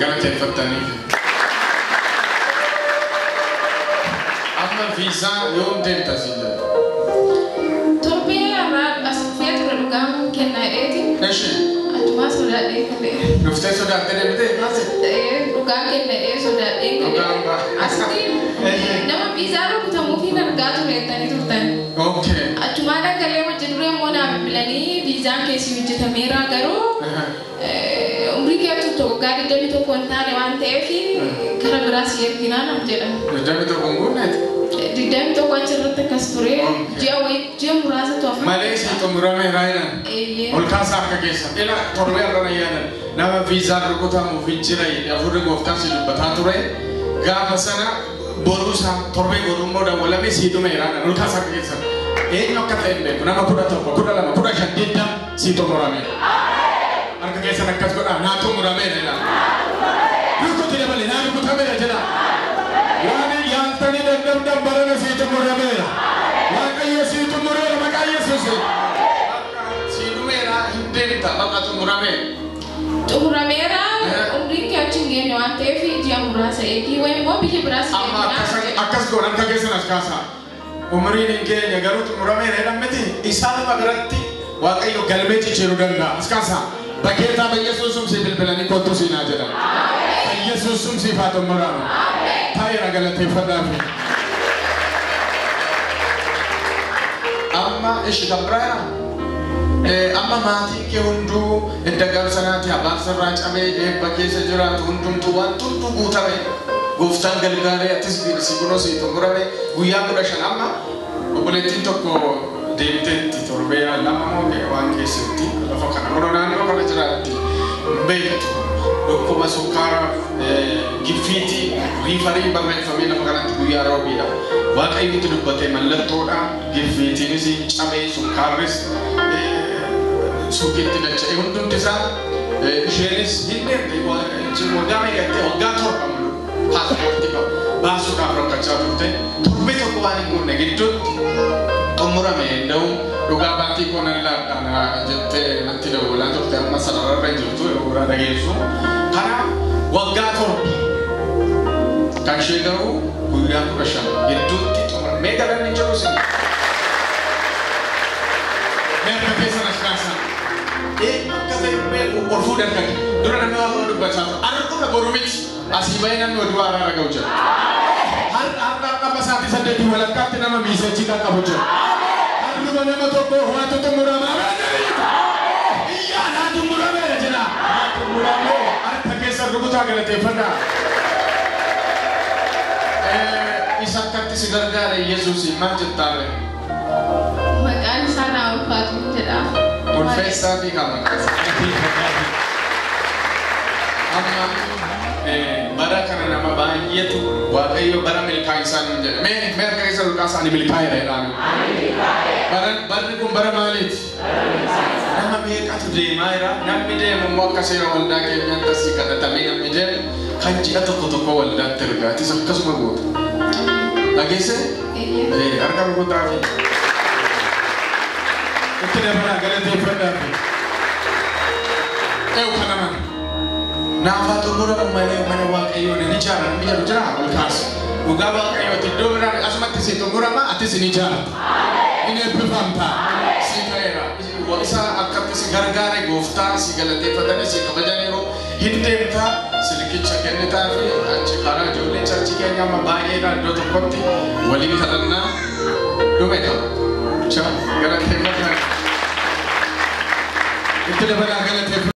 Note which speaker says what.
Speaker 1: galateeffatanii. Amma viizaa yoom deemta siin jedha?
Speaker 2: Torbee irraa as dhufee ture dhugaan kennaa dheeti.
Speaker 1: Eshi.
Speaker 2: Achumaa sodaadhee kalee.
Speaker 1: Dhuftee sodaattee deemtee maati?
Speaker 2: Dhugaan kennaa sodaadhee kalee.
Speaker 1: Dhugaan baa.
Speaker 2: Asii nama viizaa rukutamuu fi argaa tureettanii turtan.
Speaker 1: Okay.
Speaker 2: Achumaa dhagalee wajjin duree immoo naaf bilanii viizaan keessi hojjetameera garuu umrii keetu waggaa 21 hin taane waan ta'eef gara biraas erginaa naaf jedhan.
Speaker 1: 21 guuneeti?
Speaker 2: 21 achirratti akkas ture ji'a muraasa to'afa.
Speaker 1: Malee si xumuramee raayinaan. Ol kaasaa harka keessa. Ila torbee irra yaadan nama viizaan rukutamuuf hin jira afurri gooftaan si dubbataa ture. Gaafa sana boruusaa torbee borummoo dawwalamee si dhumeeraadhaan ol kaasaa harka keessa. Eenyu akka ta'e hin beeku nama 11, 12, 15 si xumurame. Harka keessan akkas godhaa naa xumuramee jedha. Rukuti dabalee naa rukutameera jedha. Waan yaaltanii dadhabdan barana si xumurameera. Waaqayyo si xumureera maqaa Yesuus. Si dhumeera hin deemta bakka xumuramee.
Speaker 2: Xumurameera umriin kee achi hin geenye waan ta'eef ji'a muraasa eegii wayii immoo biyya biraas
Speaker 1: amma akkas godhan harka keessan as kaasaa. Umriin hin geenye garuu xumurameera jedhameti isaanuma biratti Waaqayyo galmee cicciiruu danda'a. As kaasaa. Bageeta Yesuusum si bilbilanii kottu siinaa jedhama. Yesuusum si faatumuraama. Taa'eera galateeffadhaafi. Amma ishi kan biraadha. Amma maatiin kee hunduu edda garsanaati abbaan sarraa cabee eebba keessa jiraatu hundumtuu waan hunduu guutame. Gooftaan galgaalee attis si kunoo si xumurame guyyaa 15 amma obboleettiin tokko deemteetti torbee lama moo waan keessatti lafa kana godho naannoo kana jiraatti beektu dhukkuba sukkaara giffiitii riifarii barreeffamee lafa kanatti guyyaa roobiidha. Waaqayyotti dubbatee mallattoodha giffiitiinis cabee sukkaarris suuqiitti dacha'e hundumti isaa isheenis hin deemte waggaa meeqattee waggaa torba malu paaspoortii baasuudhaaf rakkachaa turte torbee tokko waan hin guunne gidduutti xumurame ta'uu dhugaa baatii konan laadhaan jettee natti dawwalaan turte amma sararra jirtu yeroo dhageessu kana waggaa torba kan ishee garuu guyyaa 15 gidduutti xumurame mee galanni jiru sin meerka keessa nas kaasan akka ta'e orfuu dargate dura namni waan dubbachaa arqudha borumiti asii bahee namni oduu haaraa dhaga'u jira har'a qaba sa'aatii 8 walakkaatti nama miisachi qaqqabu jira. Har'uma nama tokko waatu xumuramaa iyyaa naa xumurameera jedha. Xumuramee harka keessa rukutaa galateeffadhaa. Isa akkatti si gargaare Yesuus maal jettaare?
Speaker 2: Maqaan isaa naa ulfaatu jedha.
Speaker 1: Ulfeessaa fi kaamaqaasa. Amma bara kana nama baay'eetu Waaqayyo bara milkaa'ina isaanii jedhe. Mee harka keessa rukutaa ani milkaa'eera jedhaan. Barri kun bara maaliiti? Nama meeqatu deemaa jira? Namni deemu immoo akka seera waldaa keenyaatti asii kadhatamee namni deemu kan ji'a tokko waldaatti ergaatis akkasuma goota. Dhageesse? Harka rukutaa fi itti dabalaa galateeffadhaafi. Kanaman naafaa xumurama malee mana Waaqayyoon ni ijaaran biyya jira ol kaasu. Dhugaa Waaqayyooti iddoo biraa asumatti si xumurama atis ni ijaarta. Inni eebbifamta. Si ta'eera. Isa akkatti si gargaare gooftaa si galateeffatanii si kabajaniiru hin deemta silkicha kennitaa fi achi karaa ijoollee charchi keenya amma baay'eedha iddoo tokkotti waliin kadhannaa dhume qaba. Galateeffatan. Itti dabalaa galateeffatan.